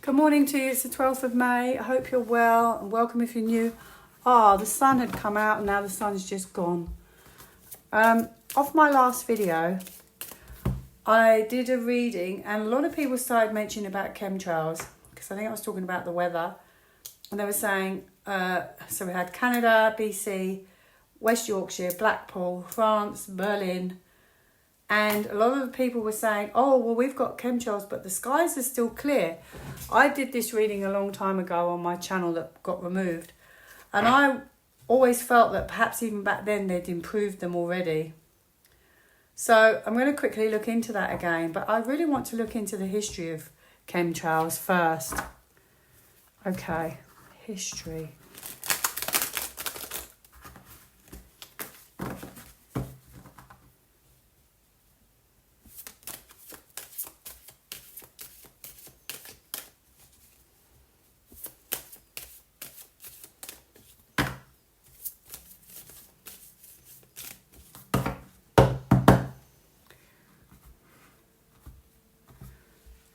Good morning to you. It's the 12th of May. I hope you're well and welcome if you're new. The sun had come out and now the sun's just gone. Off my last video, I did a reading and a lot of people started mentioning about chemtrails because I think I was talking about the weather. And they were saying, so we had Canada, BC, West Yorkshire, Blackpool, France, Berlin. And a lot of the people were saying, oh, well, we've got chemtrails, but the skies are still clear. I did this reading a long time ago on my channel that got removed. And I always felt that perhaps even back then they'd improved them already. So I'm going to quickly look into that again. But I really want to look into the history of chemtrails first. Okay, history.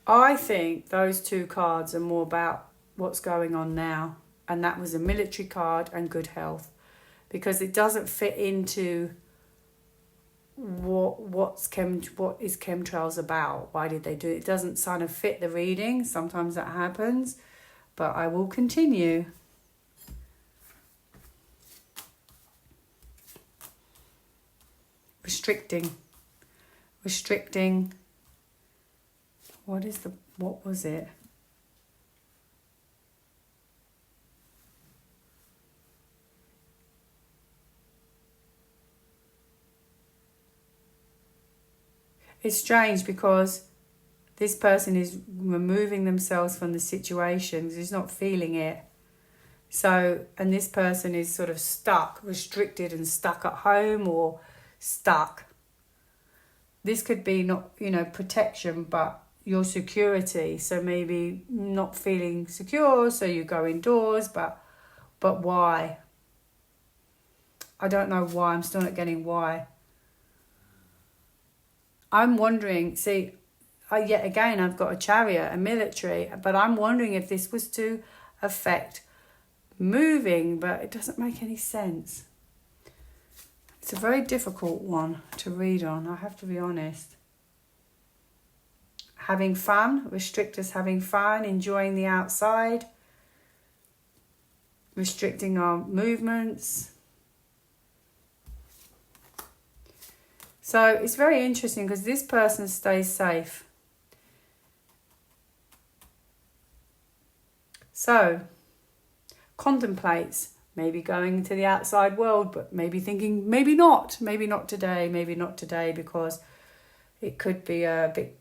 I think those two cards are more about what's going on now. And that was a military card and good health. Because it doesn't fit into what is chemtrails about. Why did they do it? It doesn't kind of fit the reading. Sometimes that happens. But I will continue. Restricting. What was it? It's strange because this person is removing themselves from the situation. He's not feeling it. So, and this person is sort of stuck, restricted and stuck at home or stuck. This could be not, protection, but your security. So maybe not feeling secure, so you go indoors, but why? I don't know why. I'm still not getting why. I'm wondering, yet again, I've got a chariot, a military, but I'm wondering if this was to affect moving, but it doesn't make any sense. It's a very difficult one to read on, I have to be honest. Having fun, restrict us having fun, enjoying the outside, restricting our movements. So it's very interesting because this person stays safe. So, contemplates maybe going to the outside world, but maybe thinking maybe not today because it could be a bit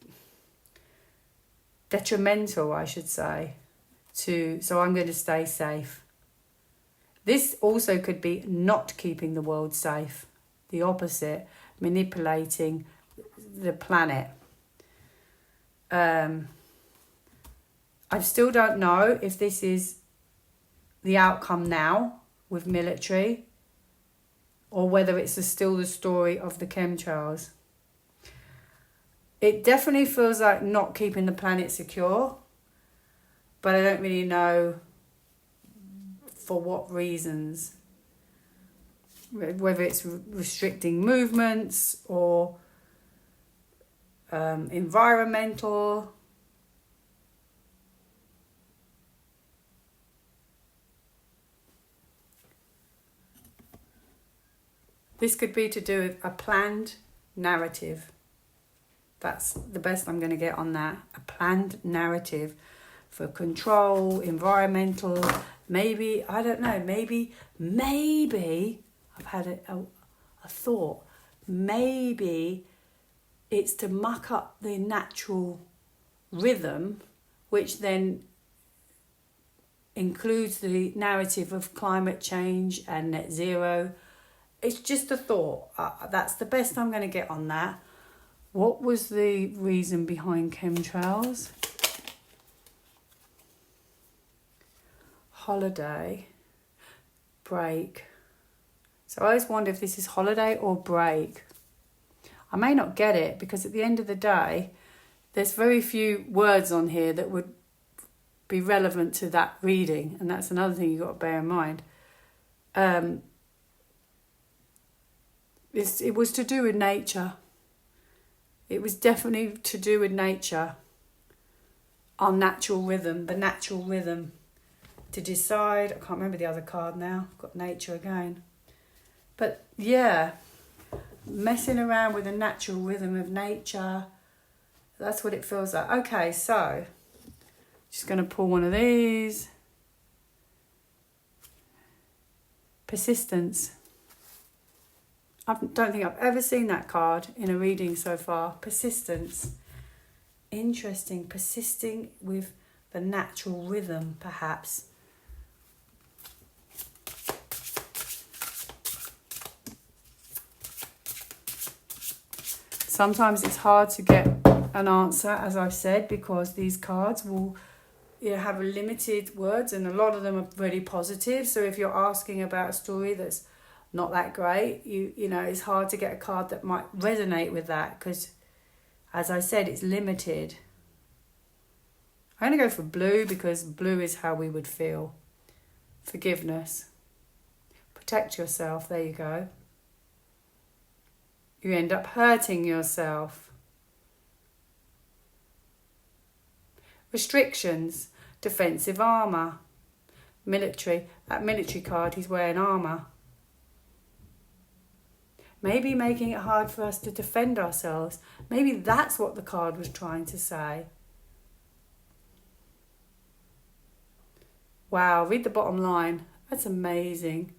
detrimental, I should say, so I'm going to stay safe. This also could be not keeping the world safe, the opposite, manipulating the planet. I still don't know if this is the outcome now with military or whether it's still the story of the chemtrails. It definitely feels like not keeping the planet secure, but I don't really know for what reasons. Whether it's restricting movements or environmental. This could be to do with a planned narrative. That's the best I'm going to get on that. A planned narrative for control, environmental, maybe, I don't know, maybe I've had a thought. Maybe it's to muck up the natural rhythm, which then includes the narrative of climate change and net zero. It's just a thought. That's the best I'm going to get on that. What was the reason behind chemtrails? Holiday, break. So I always wonder if this is holiday or break. I may not get it because at the end of the day, there's very few words on here that would be relevant to that reading, and that's another thing you've got to bear in mind. It was to do with nature. It was definitely to do with nature. Our natural rhythm, the natural rhythm to decide. I can't remember the other card now. I've got nature again. But yeah, messing around with the natural rhythm of nature. That's what it feels like. Okay, so just going to pull one of these. Persistence. I don't think I've ever seen that card in a reading so far. Persistence. Interesting. Persisting with the natural rhythm, perhaps. Sometimes it's hard to get an answer, as I've said, because these cards will have limited words, and a lot of them are really positive. So if you're asking about a story that's not that great, you know, it's hard to get a card that might resonate with that because, as I said, it's limited. I'm going to go for blue because blue is how we would feel. Forgiveness. Protect yourself. There you go. You end up hurting yourself. Restrictions. Defensive armour. Military. That military card, he's wearing armour. Maybe making it hard for us to defend ourselves. Maybe that's what the card was trying to say. Wow, read the bottom line. That's amazing.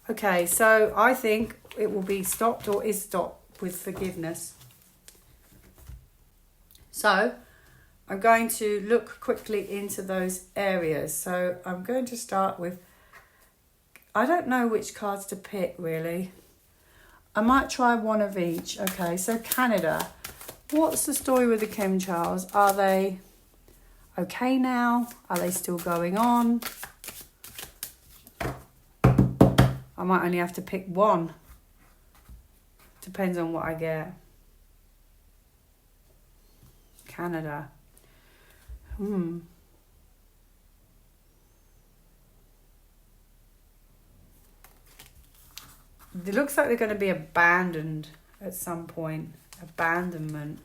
Okay, so I think it will be stopped or is stopped with forgiveness. So I'm going to look quickly into those areas. So I'm going to start with, I don't know which cards to pick really. I might try one of each. Okay, so Canada. What's the story with the chemtrails? Are they okay now? Are they still going on? I might only have to pick one. Depends on what I get. Canada. It looks like they're going to be abandoned at some point. Abandonment.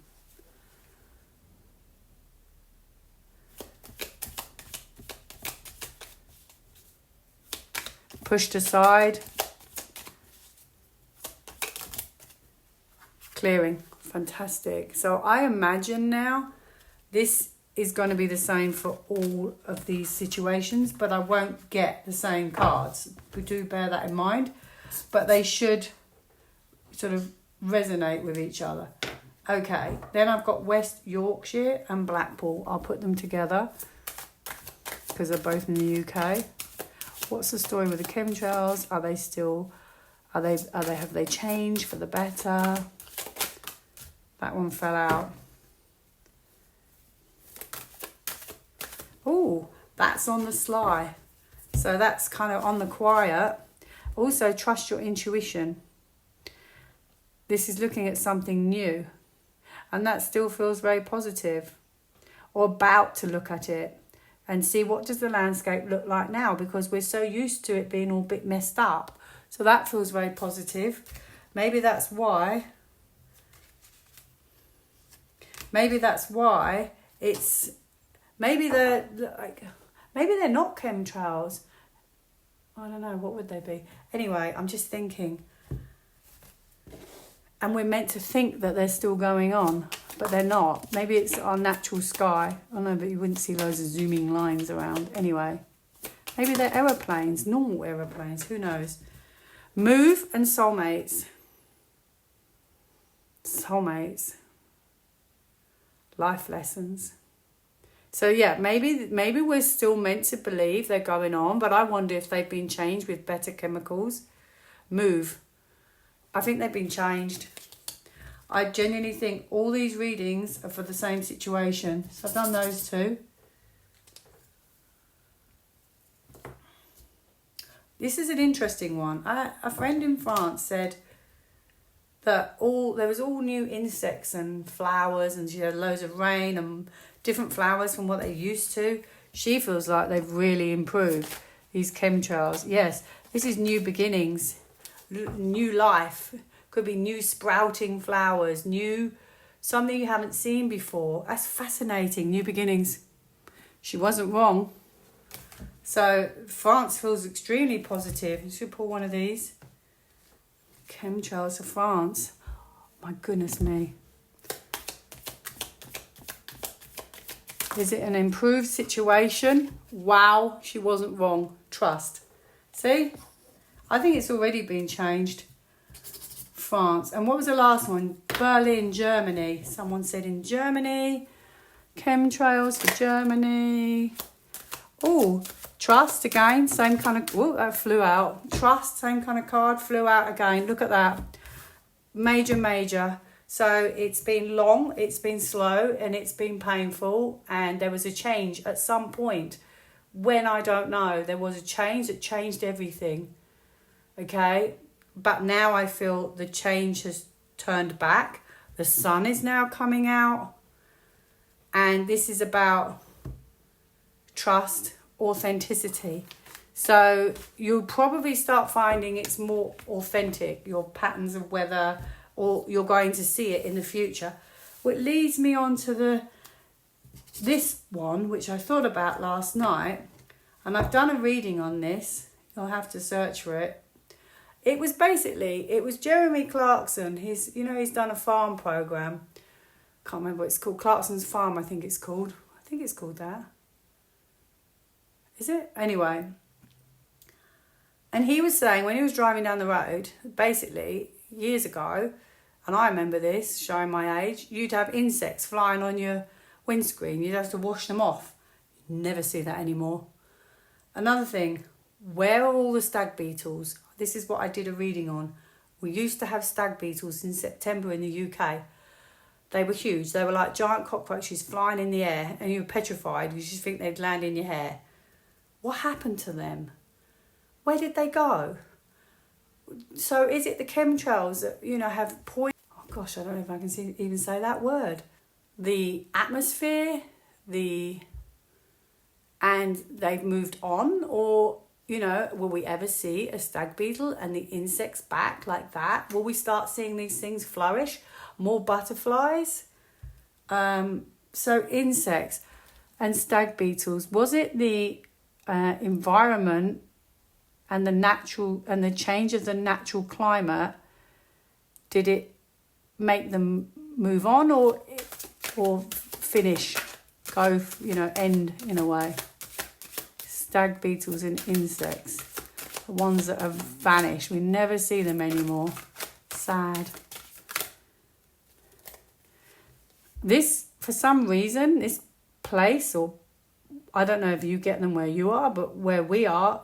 Pushed aside. Clearing. Fantastic. So I imagine now this is going to be the same for all of these situations, but I won't get the same cards. We do bear that in mind. But they should sort of resonate with each other. Okay, then I've got West Yorkshire and Blackpool. I'll put them together because they're both in the UK. What's the story with the chemtrails? Are they still? Have they changed for the better? That one fell out. Oh, that's on the sly. So that's kind of on the quiet. Also, trust your intuition. This is looking at something new. And that still feels very positive. Or about to look at it. And see what does the landscape look like now. Because we're so used to it being all a bit messed up. So that feels very positive. Maybe that's why. It's... Maybe they're not chemtrails. I don't know, what would they be? Anyway, I'm just thinking. And we're meant to think that they're still going on, but they're not. Maybe it's our natural sky. I don't know, but you wouldn't see loads of zooming lines around. Anyway, maybe they're aeroplanes, normal aeroplanes, who knows? Move and soulmates. Soulmates. Life lessons. So yeah, maybe we're still meant to believe they're going on, but I wonder if they've been changed with better chemicals. Move. I think they've been changed. I genuinely think all these readings are for the same situation. So I've done those two. This is an interesting one. A friend in France said that there was all new insects and flowers, and she had loads of rain and different flowers from what they used to. She feels like they've really improved, these chemtrails. Yes, this is new beginnings, new life. Could be new sprouting flowers, new something you haven't seen before. That's fascinating, new beginnings. She wasn't wrong. So France feels extremely positive. You should pull one of these. Chemtrails of France. My goodness me. Is it an improved situation? Wow, she wasn't wrong. Trust. See? I think it's already been changed. France. And what was the last one? Berlin, Germany. Someone said in Germany. Chemtrails for Germany. Oh, trust again. Same kind of... Oh, that flew out. Trust, same kind of card. Flew out again. Look at that. Major, major. So it's been long, it's been slow, and it's been painful. And there was a change at some point. When, I don't know. There was a change that changed everything. Okay? But now I feel the change has turned back. The sun is now coming out. And this is about trust, authenticity. So you'll probably start finding it's more authentic, your patterns of weather, or you're going to see it in the future. Which leads me on to this one, which I thought about last night. And I've done a reading on this. You'll have to search for it. It was Jeremy Clarkson. He's done a farm program. Can't remember what it's called. Clarkson's Farm, I think it's called. I think it's called that. Is it? Anyway. And he was saying when he was driving down the road, basically, years ago, and I remember this, showing my age, you'd have insects flying on your windscreen. You'd have to wash them off. You'd never see that anymore. Another thing, where are all the stag beetles? This is what I did a reading on. We used to have stag beetles in September in the UK. They were huge. They were like giant cockroaches flying in the air, and you were petrified. You just think they'd land in your hair. What happened to them? Where did they go? So is it the chemtrails that, have poison? Oh gosh, I don't know if I can even say that word. The atmosphere, and they've moved on, or, will we ever see a stag beetle and the insects back like that? Will we start seeing these things flourish? More butterflies? So insects and stag beetles. Was it the environment and the change of the natural climate? Did it make them move on or finish, go, end in a way? Stag beetles and insects, the ones that have vanished. We never see them anymore. Sad. This, for some reason, this place, or I don't know if you get them where you are, but where we are,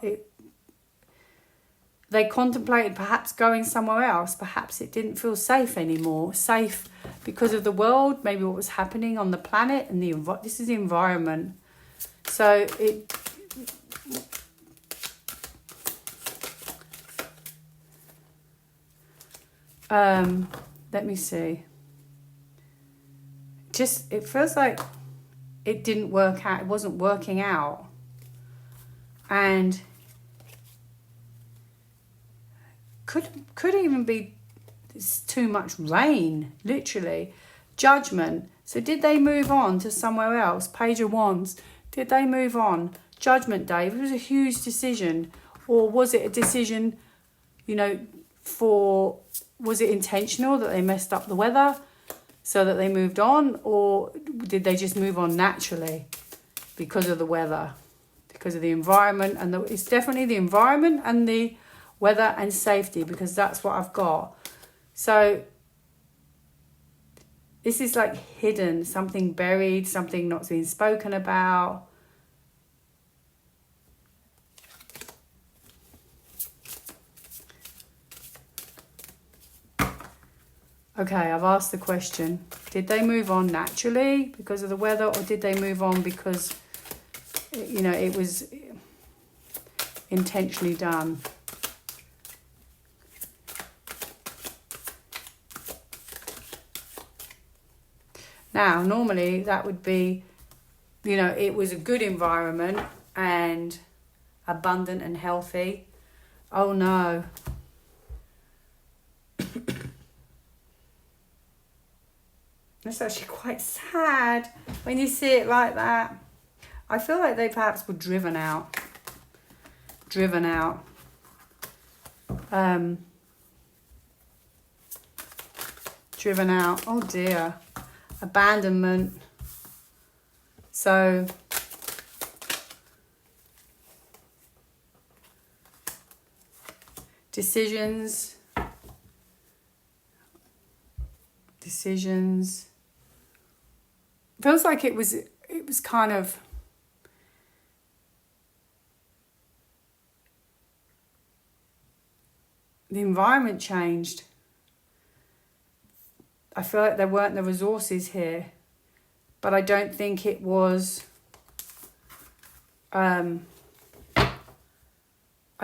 they contemplated perhaps going somewhere else. Perhaps it didn't feel safe anymore. Safe because of the world, maybe what was happening on the planet, and this is the environment. So let me see. It feels like it didn't work out. It wasn't working out. And could even be too much rain, literally. Judgment. So did they move on to somewhere else? Page of Wands. Did they move on? Judgment Day. It was a huge decision. Or was it a decision, was it intentional that they messed up the weather so that they moved on? Or did they just move on naturally because of the weather? Because of the environment? And it's definitely the environment and the weather and safety, because that's what I've got. So this is like hidden, something buried, something not being spoken about. Okay, I've asked the question. Did they move on naturally because of the weather, or did they move on because, it was intentionally done? Now, normally that would be, you know, it was a good environment and abundant and healthy. Oh no. It's actually quite sad when you see it like that. I feel like they perhaps were driven out. Driven out. Driven out. Oh dear. Abandonment. So decisions. Feels like it was kind of the environment changed. I feel like there weren't the resources here, but I don't think it was I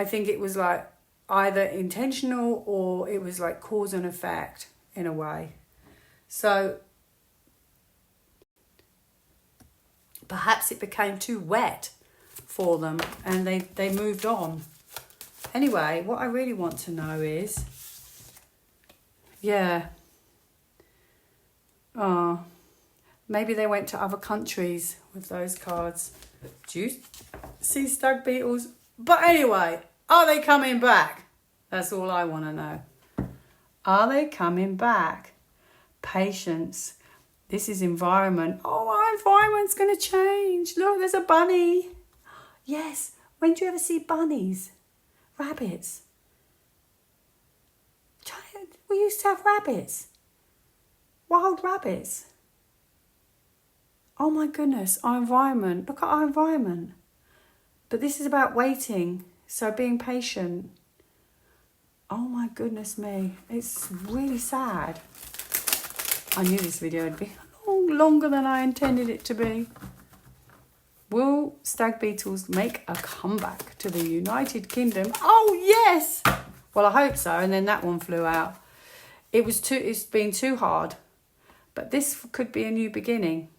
think it was like either intentional or it was like cause and effect in a way. So perhaps it became too wet for them and they moved on. Anyway, what I really want to know is, maybe they went to other countries with those cards. Do you see Stag Beetles? But anyway, are they coming back? That's all I want to know. Are they coming back? Patience. This is environment. Oh, our environment's going to change. Look, there's a bunny. Yes. When do you ever see bunnies? Rabbits. We used to have rabbits. Wild rabbits. Oh my goodness, our environment. Look at our environment. But this is about waiting. So being patient. Oh my goodness me. It's really sad. I knew this video would be longer than I intended it to be. Will Stag Beetles make a comeback to the United Kingdom? Oh, yes! Well, I hope so. And then that one flew out. It's been too hard. But this could be a new beginning.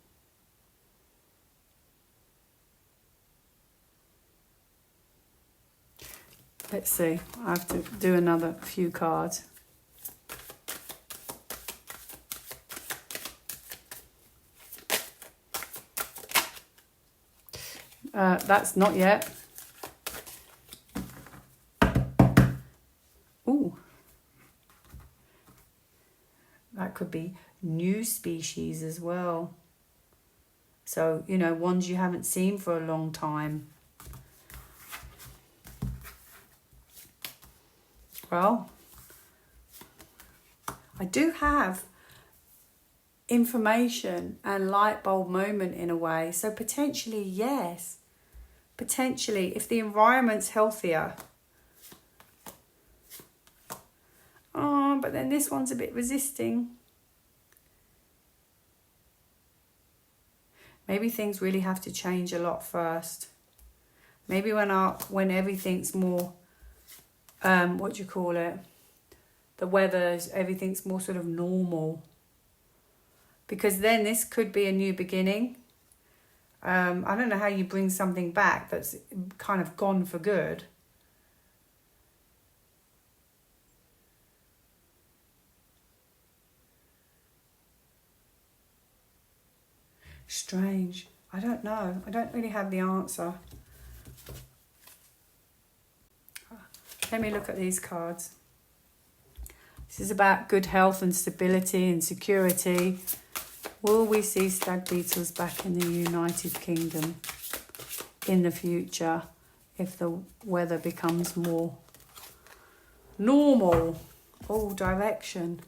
Let's see. I have to do another few cards. That's not yet. Ooh. That could be new species as well. So, you know, ones you haven't seen for a long time. Well, I do have information and light bulb moment in a way. So potentially, yes. Potentially, if the environment's healthier. Oh, but then this one's a bit resisting. Maybe things really have to change a lot first. Maybe when everything's more, the weather's, everything's more sort of normal. Because then this could be a new beginning. I don't know how you bring something back that's kind of gone for good. Strange. I don't know. I don't really have the answer. Let me look at these cards. This is about good health and stability and security. Will we see Stag Beetles back in the United Kingdom in the future if the weather becomes more normal? Oh, direction.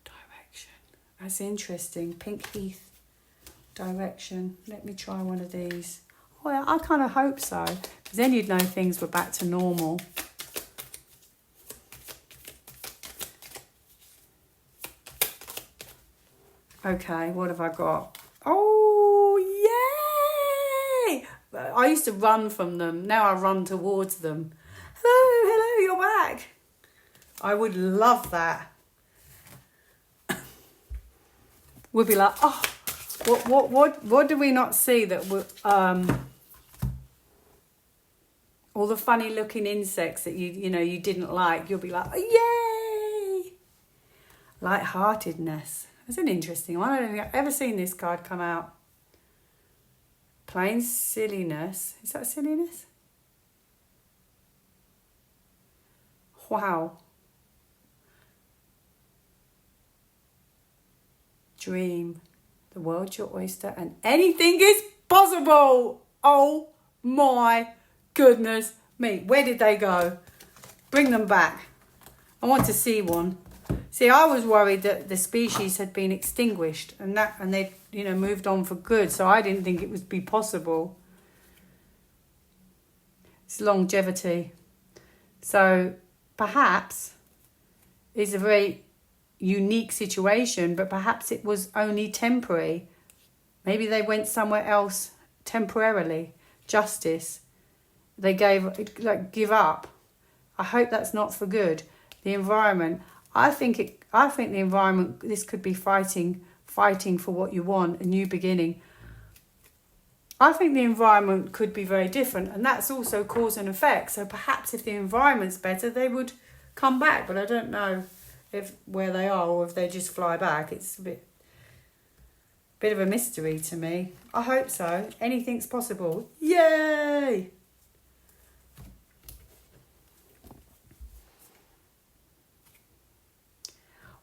Direction. That's interesting. Pink Heath. Direction. Let me try one of these. Oh, yeah, I kind of hope so. Because then you'd know things were back to normal. Okay, what have I got? Oh, yay! I used to run from them. Now I run towards them. Hello, you're back. I would love that. We'd be like, oh, What do we not see that all the funny looking insects that you didn't like, you'll be like, oh, yay! Lightheartedness. That's an interesting one. I don't think I've ever seen this card come out. Plain silliness. Is that silliness? Wow. Dream. The world's your oyster and anything is possible. Oh my goodness me. Where did they go? Bring them back. I want to see one. See, I was worried that the species had been extinguished and they moved on for good. So I didn't think it would be possible. It's longevity. So perhaps it's a very unique situation, but perhaps it was only temporary. Maybe they went somewhere else temporarily. Justice. They give up. I hope that's not for good. The environment. I think the environment. This could be fighting for what you want, a new beginning. I think the environment could be very different, and that's also cause and effect. So perhaps if the environment's better, they would come back. But I don't know where they are or if they just fly back. It's a bit of a mystery to me. I hope so. Anything's possible. Yay!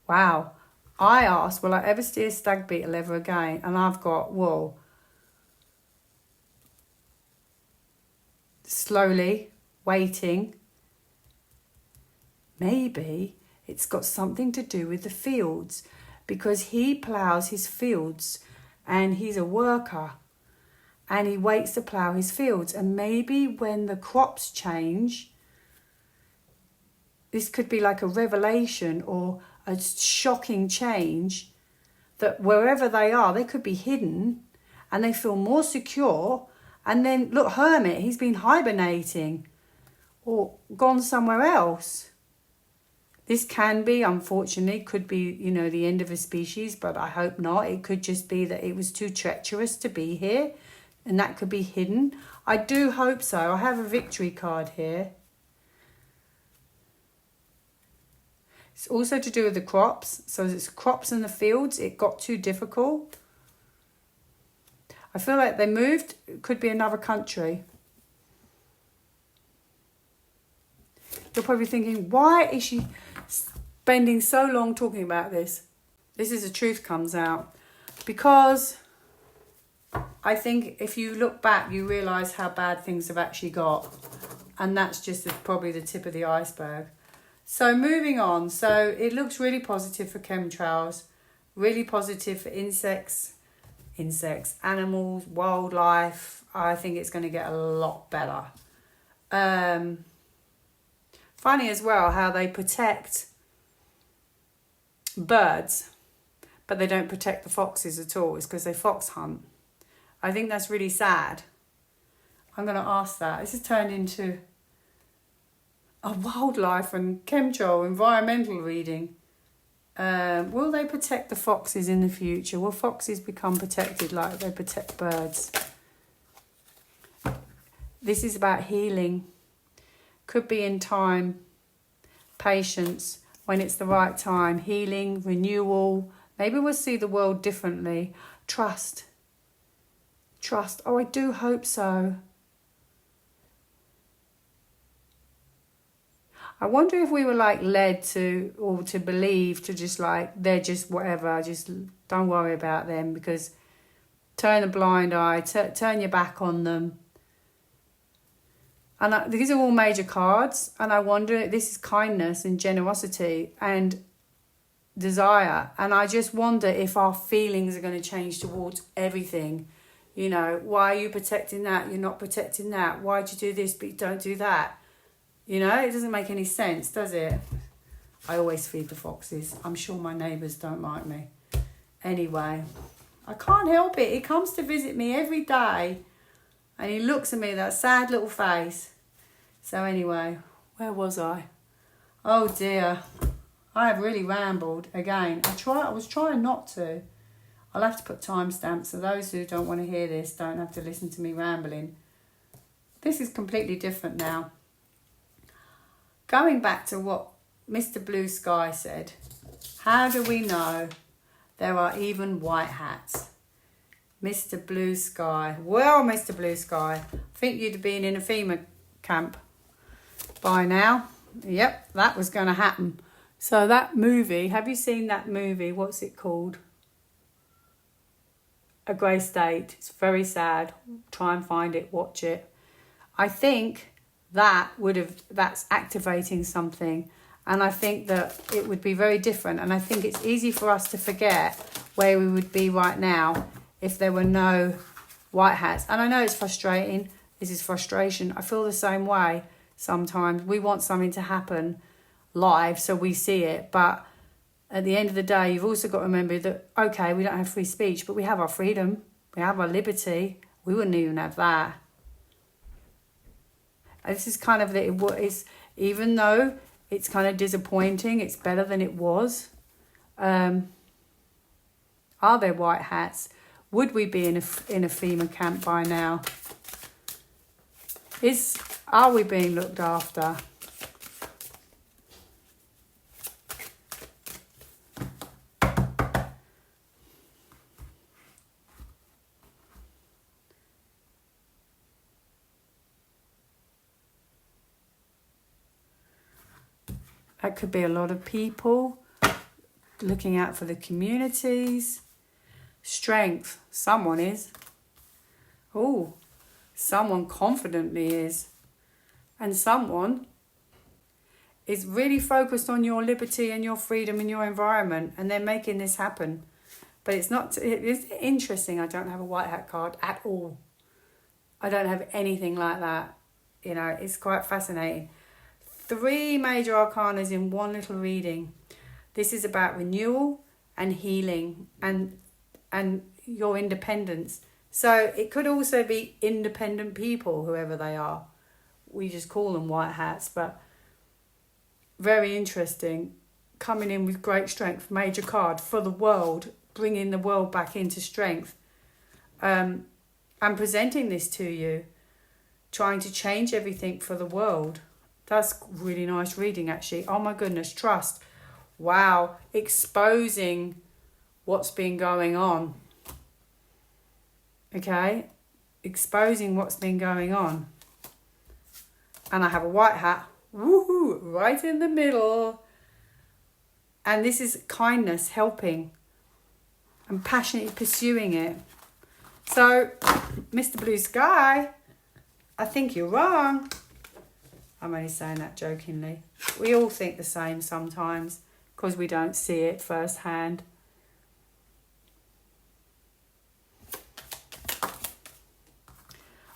Wow. I asked, will I ever see a stag beetle ever again? And I've got, well, slowly waiting. Maybe it's got something to do with the fields, because he ploughs his fields and he's a worker and he waits to plough his fields. And maybe when the crops change, this could be like a revelation or a shocking change, that wherever they are, they could be hidden and they feel more secure. And then look, hermit, he's been hibernating or gone somewhere else. This can be, unfortunately, could be, the end of a species, but I hope not. It could just be that it was too treacherous to be here, and that could be hidden. I do hope so. I have a victory card here. It's also to do with the crops. So it's crops in the fields. It got too difficult. I feel like they moved. It could be another country. You're probably thinking, why is she spending so long talking about this? This is the truth comes out. Because I think if you look back, you realise how bad things have actually got. And that's just probably the tip of the iceberg. So moving on. So it looks really positive for chemtrails. Really positive for insects, animals, wildlife. I think it's going to get a lot better. Funny as well how they protect birds, but they don't protect the foxes at all. It's because they fox hunt. I think that's really sad. I'm going to ask that. This has turned into a wildlife and chemtrail environmental reading. Will they protect the foxes in the future? Will foxes become protected like they protect birds? This is about healing. Could be in time, patience, when it's the right time, healing, renewal. Maybe we'll see the world differently. Trust. Oh, I do hope so. I wonder if we were led to, or to believe, to just they're just whatever, just don't worry about them, because turn a blind eye, turn your back on them. And these are all major cards, and I wonder, this is kindness and generosity and desire. And I just wonder if our feelings are going to change towards everything. Why are you protecting that? You're not protecting that. Why'd you do this, but you don't do that? It doesn't make any sense, does it? I always feed the foxes. I'm sure my neighbours don't like me. Anyway, I can't help it. He comes to visit me every day. And he looks at me with that sad little face. So anyway, where was I? Oh dear. I have really rambled again. I was trying not to. I'll have to put timestamps so those who don't want to hear this don't have to listen to me rambling. This is completely different now. Going back to what Mr. Blue Sky said, how do we know there are even white hats? Mr. Blue Sky. Well, Mr. Blue Sky, I think you'd have been in a FEMA camp by now. Yep, that was going to happen. So that movie, have you seen that movie? What's it called? A Grey State. It's very sad. Try and find it, watch it. I think that's activating something. And I think that it would be very different. And I think it's easy for us to forget where we would be right now if there were no white hats. And I know it's frustrating. This is frustration. I feel the same way sometimes. We want something to happen live so we see it. But at the end of the day, you've also got to remember that, okay, we don't have free speech, but we have our freedom. We have our liberty. We wouldn't even have that. And this is kind of, even though it's kind of disappointing, it's better than it was. Are there white hats? Would we be in a FEMA camp by now? Are we being looked after? That could be a lot of people looking out for the communities. Strength. Someone is. Oh, someone confidently is. And someone is really focused on your liberty and your freedom in your environment. And they're making this happen. But it's interesting. I don't have a white hat card at all. I don't have anything like that. You know, it's quite fascinating. 3 major arcanas in one little reading. This is about renewal and healing and your independence. So it could also be independent people, whoever they are. We just call them white hats, but very interesting. Coming in with great strength, major card for the world, bringing the world back into strength. And presenting this to you, trying to change everything for the world. That's really nice reading, actually. Oh my goodness, trust. Wow, exposing what's been going on. Okay, exposing what's been going on. And I have a white hat, woohoo, right in the middle. And this is kindness, helping, and passionately pursuing it. So, Mr. Blue Sky, I think you're wrong. I'm only saying that jokingly. We all think the same sometimes because we don't see it firsthand.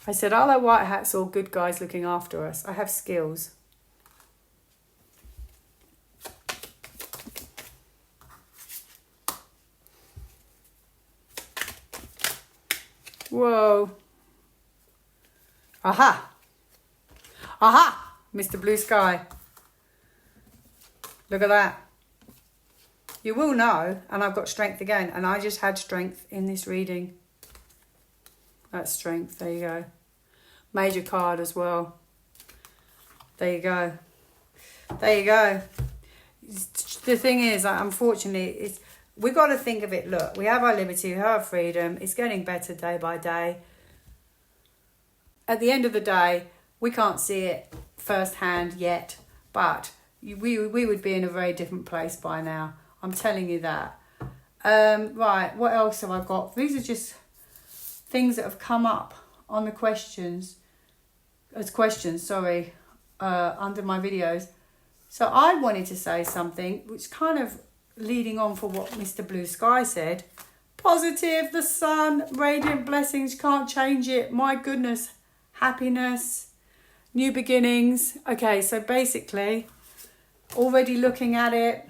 I said, are there white hats or good guys looking after us? I have skills. Whoa. Aha. Aha. Mr. Blue Sky. Look at that. You will know, and I've got strength again, and I just had strength in this reading. That's strength, there you go. Major card as well. There you go. There you go. The thing is, unfortunately, we've got to think of it, look, we have our liberty, we have our freedom, it's getting better day by day. At the end of the day, we can't see it firsthand yet, but we would be in a very different place by now. I'm telling you that. Right, what else have I got? These are just things that have come up on the questions, under my videos. So I wanted to say something, which kind of leading on for what Mr. Blue Sky said. Positive, the sun, radiant blessings, can't change it. My goodness, happiness, new beginnings. Okay, so basically, already looking at it,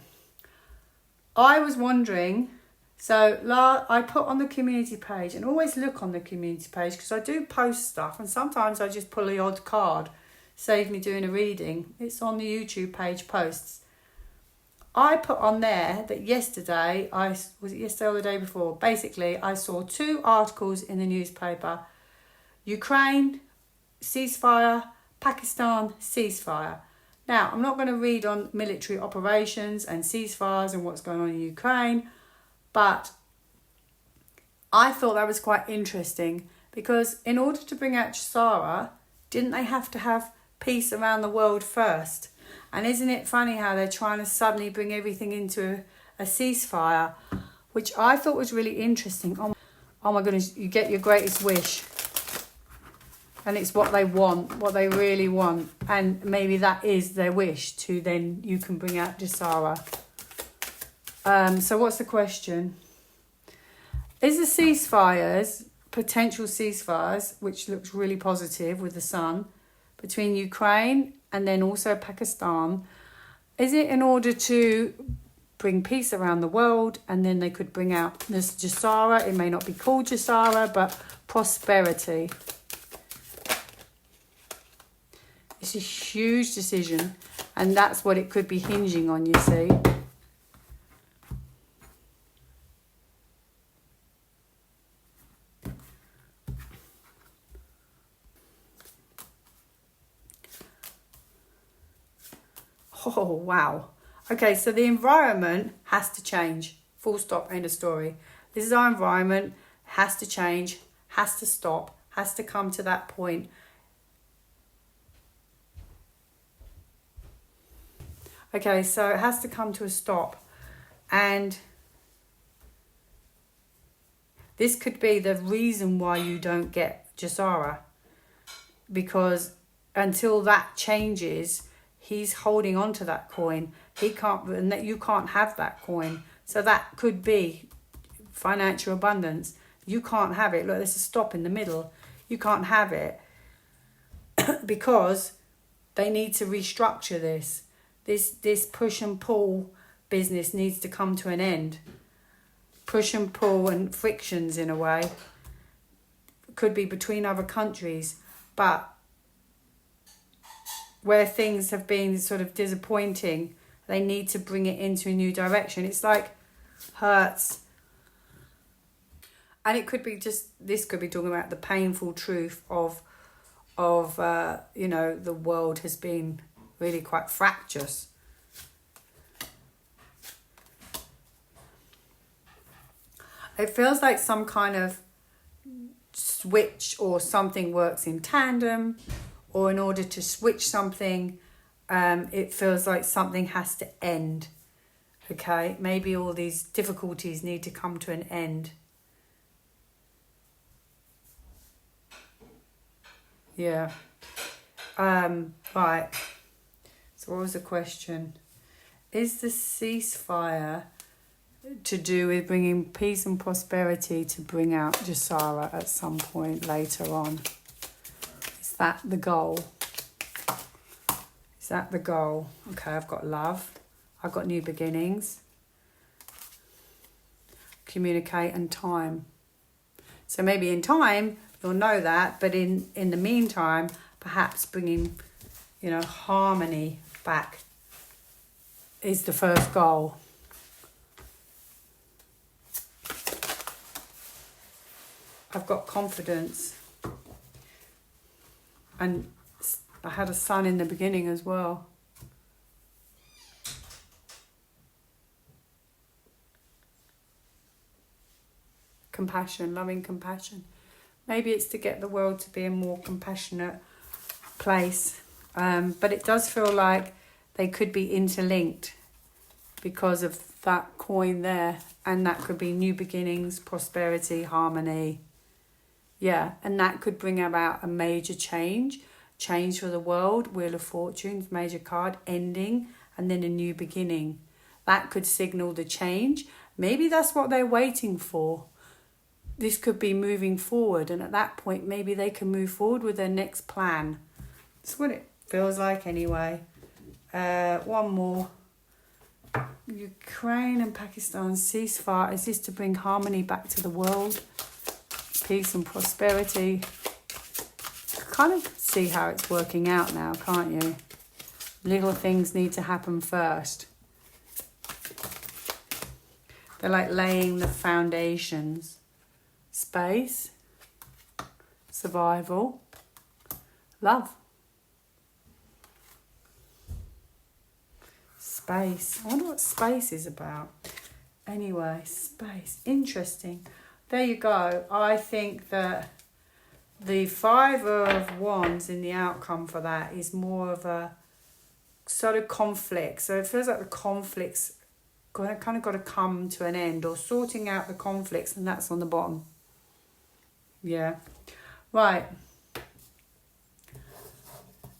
I was wondering, so I put on the community page, and always look on the community page because I do post stuff, and sometimes I just pull the odd card, save me doing a reading. It's on the YouTube page posts. I put on there that yesterday, was it yesterday or the day before? Basically, I saw 2 articles in the newspaper. Ukraine, ceasefire, Pakistan, ceasefire. Now, I'm not going to read on military operations and ceasefires and what's going on in Ukraine, but I thought that was quite interesting because in order to bring out Gesara, didn't they have to have peace around the world first? And isn't it funny how they're trying to suddenly bring everything into a ceasefire, which I thought was really interesting. Oh my goodness, you get your greatest wish. And it's what they want, what they really want. And maybe that is their wish to then you can bring out Gesara. So what's the question? Is the ceasefires, potential ceasefires, which looks really positive with the sun, between Ukraine and then also Pakistan, is it in order to bring peace around the world and then they could bring out this Gesara? It may not be called Gesara, but prosperity. It's a huge decision, and that's what it could be hinging on, you see. Oh, wow. Okay, so the environment has to change. Full stop, end of story. This is our environment, has to change, has to stop, has to come to that point. Okay, so it has to come to a stop. And this could be the reason why you don't get Gesara. Because until that changes, he's holding on to that coin. He can't, and that you can't have that coin. So that could be financial abundance. You can't have it. Look, there's a stop in the middle. You can't have it because they need to restructure this. This push and pull business needs to come to an end. Push and pull and frictions in a way. Could be between other countries, but where things have been sort of disappointing, they need to bring it into a new direction. It's like hurts. And it could be just, this could be talking about the painful truth of you know, the world has been really quite fractious. It feels like some kind of switch or something works in tandem, or in order to switch something, it feels like something has to end. Okay, maybe all these difficulties need to come to an end. Yeah. Right. So what was the question? Is the ceasefire to do with bringing peace and prosperity to bring out Gesara at some point later on? Is that the goal? Is that the goal? Okay, I've got love. I've got new beginnings. Communicate and time. So maybe in time you'll know that, but in the meantime, perhaps bringing, you know, harmony back is the first goal. I've got confidence. And I had a son in the beginning as well. Compassion, loving compassion. Maybe it's to get the world to be a more compassionate place. But it does feel like they could be interlinked because of that coin there. And that could be new beginnings, prosperity, harmony. Yeah, and that could bring about a major change for the world, Wheel of Fortune, major card, ending, and then a new beginning. That could signal the change. Maybe that's what they're waiting for. This could be moving forward, and at that point, maybe they can move forward with their next plan. That's what it feels like anyway. One more. Ukraine and Pakistan ceasefire. Is this to bring harmony back to the world? Peace and prosperity. Kind of see how it's working out now, can't you? Little things need to happen first. They're like laying the foundations. Space, survival, love. Space. I wonder what space is about. Anyway, space. Interesting. There you go. I think that the Five of Wands in the outcome for that is more of a sort of conflict. So it feels like the conflict's kind of got to come to an end, or sorting out the conflicts, and that's on the bottom. Yeah. Right.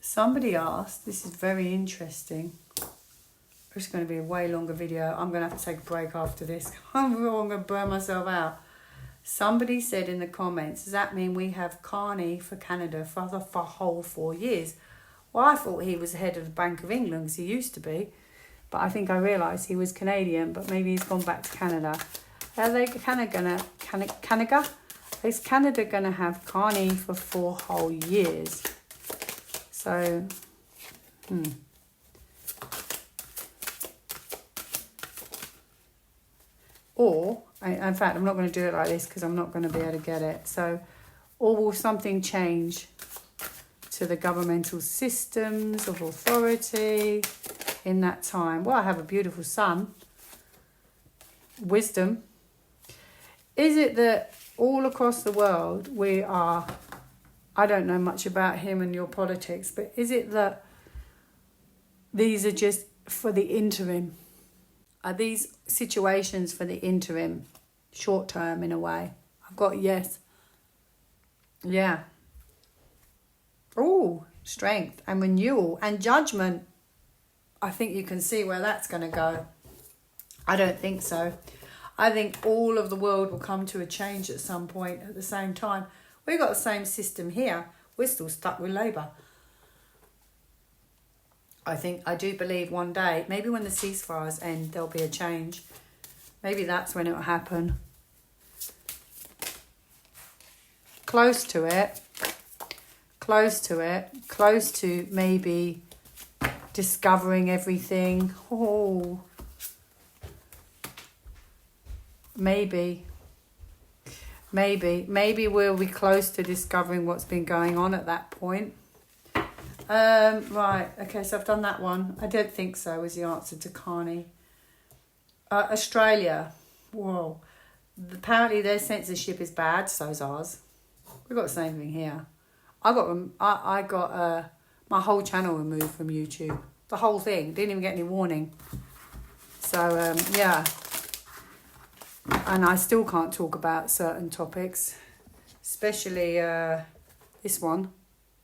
Somebody asked, this is very interesting. It's going to be a way longer video. I'm going to have to take a break after this. I'm going to burn myself out. Somebody said in the comments, does that mean we have Carney for Canada for the whole 4 years? Well, I thought he was the head of the Bank of England, because he used to be. But I think I realised he was Canadian, but maybe he's gone back to Canada. Are they Canada? Is Canada going to have Carney for 4 whole years? So, Or, in fact, I'm not going to do it like this because I'm not going to be able to get it. So, or will something change to the governmental systems of authority in that time? Well, I have a beautiful son. Wisdom. Is it that all across the world we are, I don't know much about him and your politics, but is it that these are just for the interim? Are these situations for the interim, short term in a way? I've got yes. Yeah. Oh, strength and renewal and judgment. I think you can see where that's going to go. I don't think so. I think all of the world will come to a change at some point at the same time. We've got the same system here. We're still stuck with Labour. I do believe one day, maybe when the ceasefires end, there'll be a change. Maybe that's when it will happen. Close to it. Close to maybe discovering everything. Oh, maybe we'll be close to discovering what's been going on at that point. Right, okay, so I've done that one. I don't think so was the answer to Carney. Australia, whoa. Apparently their censorship is bad, so's ours. We've got the same thing here. I got my whole channel removed from YouTube. The whole thing. Didn't even get any warning. So, yeah. And I still can't talk about certain topics. Especially this one.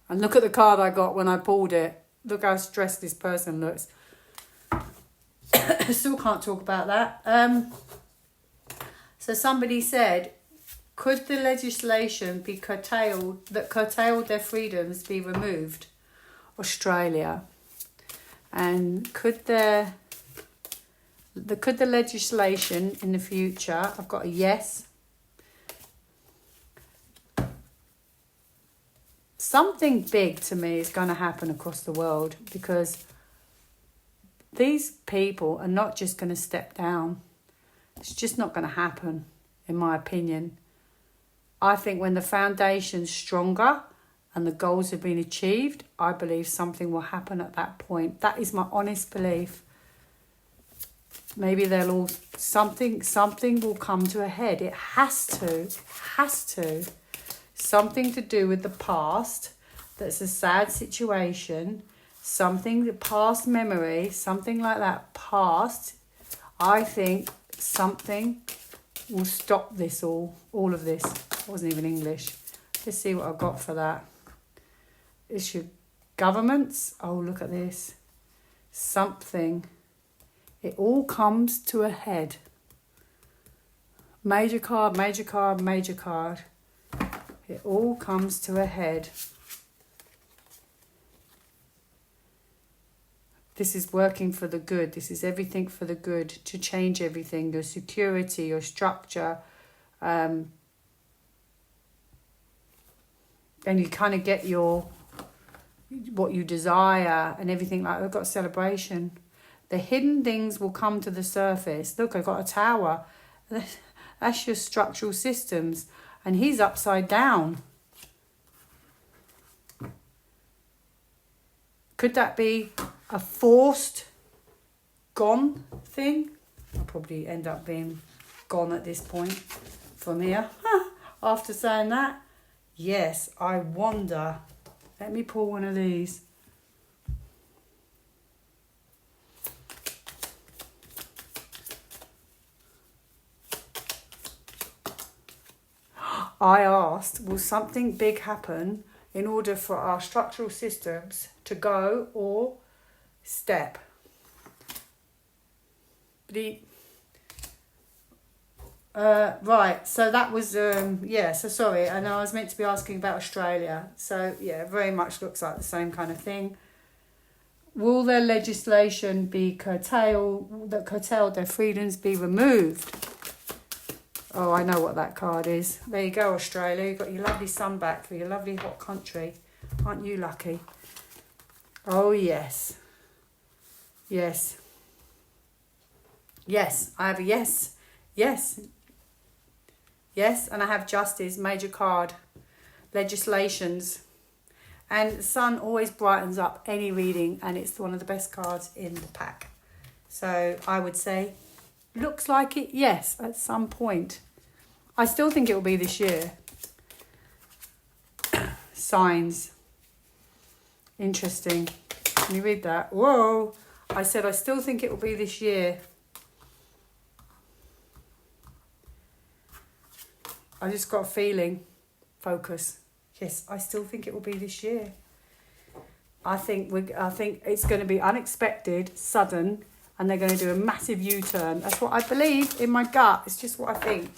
And look at the card I got when I pulled it. Look how stressed this person looks. Still can't talk about that. So somebody said, could the legislation be curtailed their freedoms be removed? Australia. And could the legislation in the future, I've got a yes. Something big to me is going to happen across the world, because these people are not just going to step down. It's just not going to happen, in my opinion. I think when the foundation's stronger and the goals have been achieved, I believe something will happen at that point. That is my honest belief. Maybe something will come to a head. It has to. Something to do with the past. That's a sad situation. Something, past memory, something like that, past. I think something will stop this all of this. It wasn't even English. Let's see what I've got for that. Issue governments. Oh, look at this. Something. It all comes to a head. Major card, major card, major card. It all comes to a head. This is working for the good. This is everything for the good. To change everything. Your security, your structure. And you kind of get what you desire and everything like that. I've got celebration. The hidden things will come to the surface. Look, I've got a tower. That's your structural systems. And he's upside down. Could that be a forced gone thing? I'll probably end up being gone at this point from here. After saying that, yes, I wonder. Let me pull one of these. I asked, will something big happen in order for our structural systems to go or step? Right, so that was, so sorry, and I was meant to be asking about Australia. So, yeah, very much looks like the same kind of thing. Will their legislation be curtailed, their freedoms be removed? Oh, I know what that card is. There you go, Australia. You've got your lovely sun back for your lovely hot country. Aren't you lucky? Oh, yes. Yes. Yes, I have a yes. Yes. Yes, and I have justice, major card. Legislations. And the sun always brightens up any reading, and it's one of the best cards in the pack. So I would say, looks like it, yes, at some point. I still think it will be this year. Signs. Interesting. Can you read that? Whoa. I said I still think it will be this year. I just got a feeling. Focus. Yes, I still think it will be this year. I think it's going to be unexpected, sudden, and they're going to do a massive U-turn. That's what I believe in my gut. It's just what I think.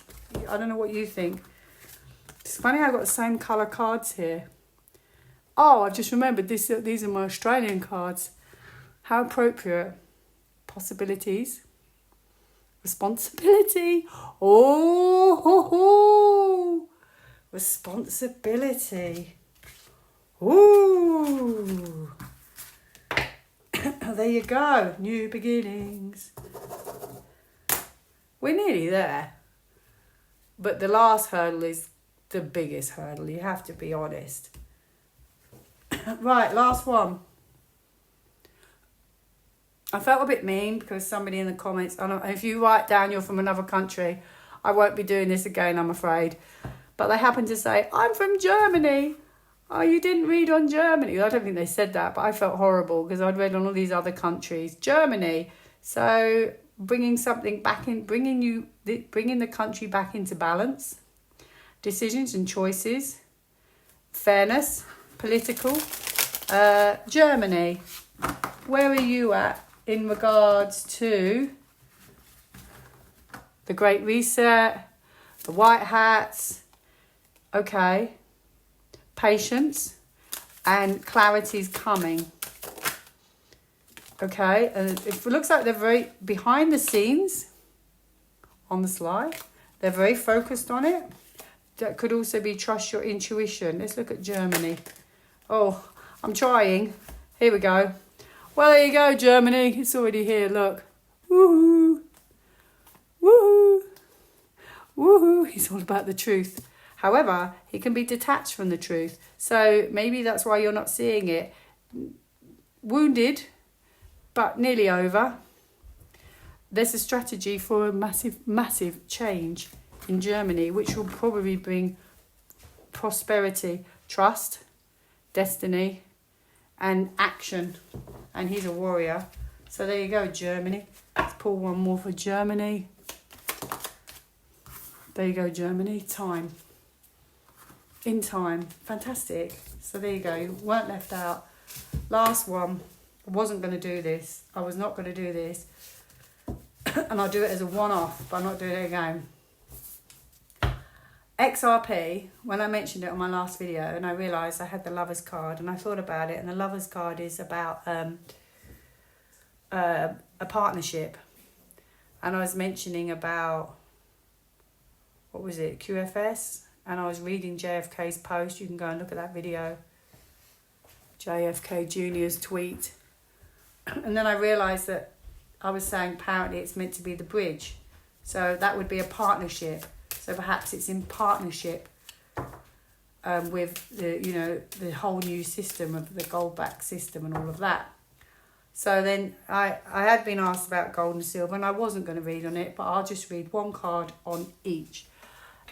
I don't know what you think. It's funny I've got the same colour cards here. Oh, I've just remembered these are my Australian cards. How appropriate. Possibilities. Responsibility. Oh, responsibility. Ooh. There you go. New beginnings. We're nearly there. But the last hurdle is the biggest hurdle. You have to be honest. Right, last one. I felt a bit mean because somebody in the comments, if you write down you're from another country, I won't be doing this again, I'm afraid. But they happened to say, I'm from Germany. Oh, you didn't read on Germany. I don't think they said that, but I felt horrible because I'd read on all these other countries. Germany. So bringing something back in, bringing the country back into balance. Decisions and choices. Fairness. Political. Germany. Where are you at in regards to the Great Reset, the White Hats? Okay. Patience and clarity's coming. Okay, and it looks like they're very behind the scenes on the slide. They're very focused on it. That could also be trust your intuition. Let's look at Germany. Oh, I'm trying. Here we go. Well, there you go, Germany. It's already here, look. Woohoo. Woohoo. Woohoo. It's all about the truth. However, he can be detached from the truth. So maybe that's why you're not seeing it. Wounded, but nearly over. There's a strategy for a massive, massive change in Germany, which will probably bring prosperity, trust, destiny, and action. And he's a warrior. So there you go, Germany. Let's pull one more for Germany. There you go, Germany. Time. In time. Fantastic. So there you go. You weren't left out. Last one. I wasn't going to do this. I was not going to do this. And I'll do it as a one-off, but I'm not doing it again. XRP, when I mentioned it on my last video, and I realised I had the Lover's card, and I thought about it, and the Lover's card is about a partnership. And I was mentioning about, what was it, QFS? And I was reading JFK's post. You can go and look at that video. JFK Jr.'s tweet. And then I realised that I was saying apparently it's meant to be the bridge. So that would be a partnership. So perhaps it's in partnership with the whole new system of the gold back system and all of that. So then I had been asked about gold and silver, and I wasn't going to read on it, but I'll just read one card on each.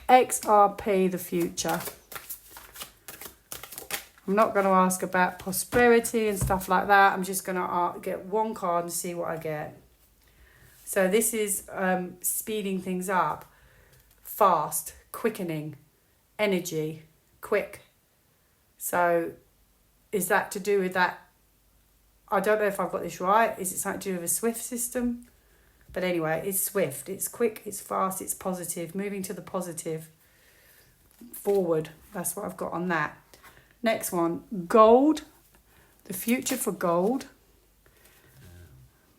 XRP, the future. I'm not going to ask about prosperity and stuff like that. I'm just going to get one card and see what I get. So this is speeding things up, fast, quickening, energy, quick. So is that to do with that? I don't know if I've got this right. Is it something to do with a SWIFT system? But anyway, it's swift, it's quick, it's fast, it's positive, moving to the positive, forward. That's what I've got on that. Next one, gold, the future for gold.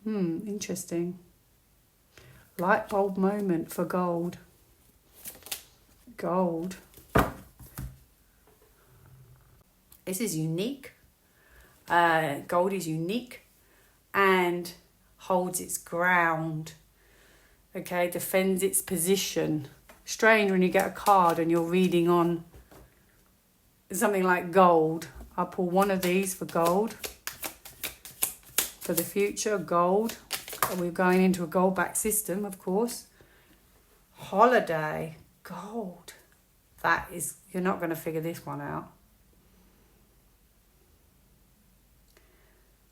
Interesting. Light bulb moment for gold. Gold. This is unique. Gold is unique and holds its ground. Okay, defends its position. Strange when you get a card and you're reading on something like gold. I'll pull one of these for gold. For the future, gold. We're going into a gold back system, of course. Holiday, gold. That is, you're not going to figure this one out.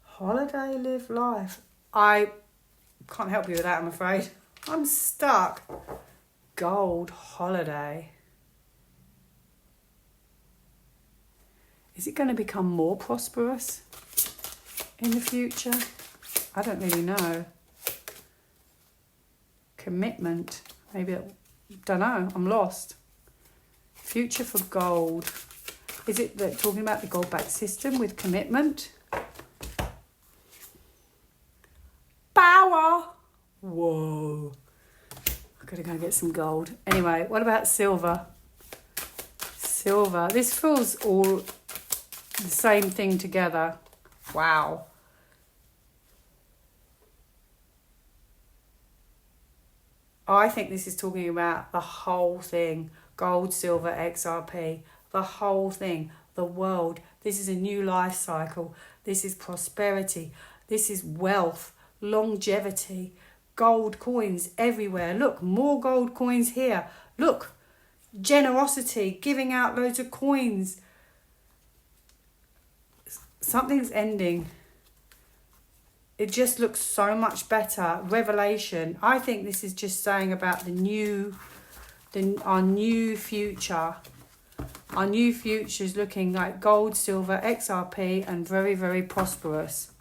Holiday, live life. I can't help you with that, I'm afraid. I'm stuck. Gold, holiday. Is it going to become more prosperous in the future? I don't really know. Commitment. Maybe, don't know. I'm lost. Future for gold. Is it that talking about the gold back system with commitment? Power. Whoa. I've got to go get some gold. Anyway, what about silver? Silver. This feels all the same thing together. Wow. I think this is talking about the whole thing. Gold, silver, XRP. The whole thing. The world. This is a new life cycle. This is prosperity. This is wealth. Longevity. Gold coins everywhere. Look, more gold coins here. Look. Generosity. Giving out loads of coins. Something's ending. It just looks so much better. Revelation. I think this is just saying about our new future. Our new future is looking like gold, silver, XRP, and very, very prosperous.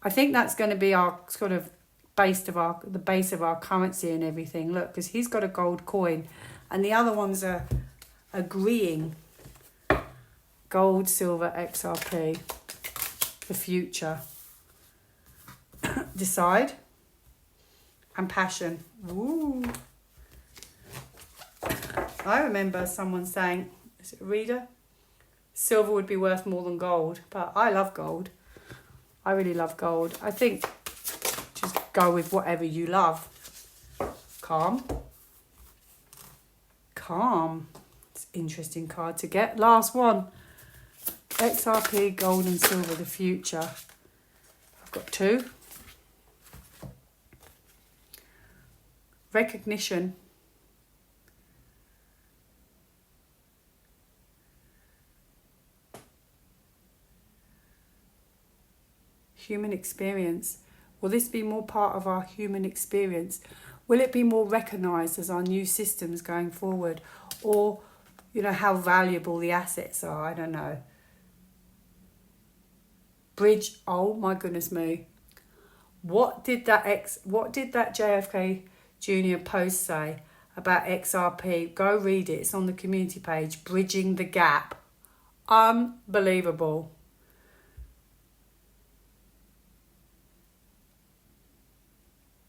I think that's going to be our sort of the base of our currency and everything. Look, because he's got a gold coin, and the other ones are agreeing. Gold, silver, XRP. The future. Decide. And passion. Ooh. I remember someone saying, is it a reader? Silver would be worth more than gold. But I love gold. I really love gold. I think just go with whatever you love. Calm. Calm. It's an interesting card to get. Last one. XRP, gold and silver, the future. I've got two. Recognition. Human experience. Will this be more part of our human experience? Will it be more recognised as our new systems going forward? Or, how valuable the assets are? I don't know. Bridge, oh my goodness me. What did that JFK Jr. post say about XRP? Go read it. It's on the community page. Bridging the gap. Unbelievable.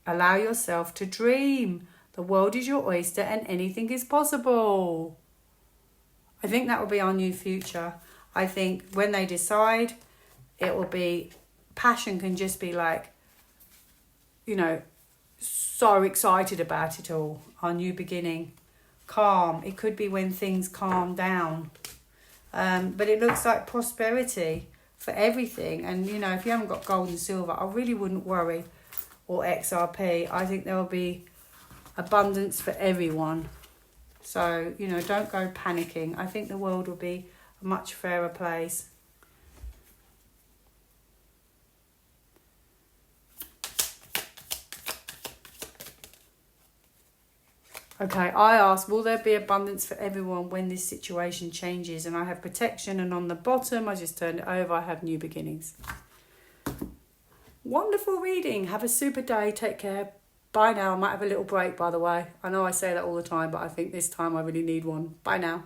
Allow yourself to dream. The world is your oyster and anything is possible. I think that will be our new future. I think when they decide, it will be, passion can just be like you know, so excited about it all. Our new beginning. Calm. It could be when things calm down. But it looks like prosperity for everything. And, you know, if you haven't got gold and silver, I really wouldn't worry. Or XRP. I think there will be abundance for everyone. So, you know, don't go panicking. I think the world will be a much fairer place. Okay, I asked, will there be abundance for everyone when this situation changes? And I have protection, and on the bottom, I just turned it over, I have new beginnings. Wonderful reading. Have a super day. Take care. Bye now. I might have a little break, by the way. I know I say that all the time, but I think this time I really need one. Bye now.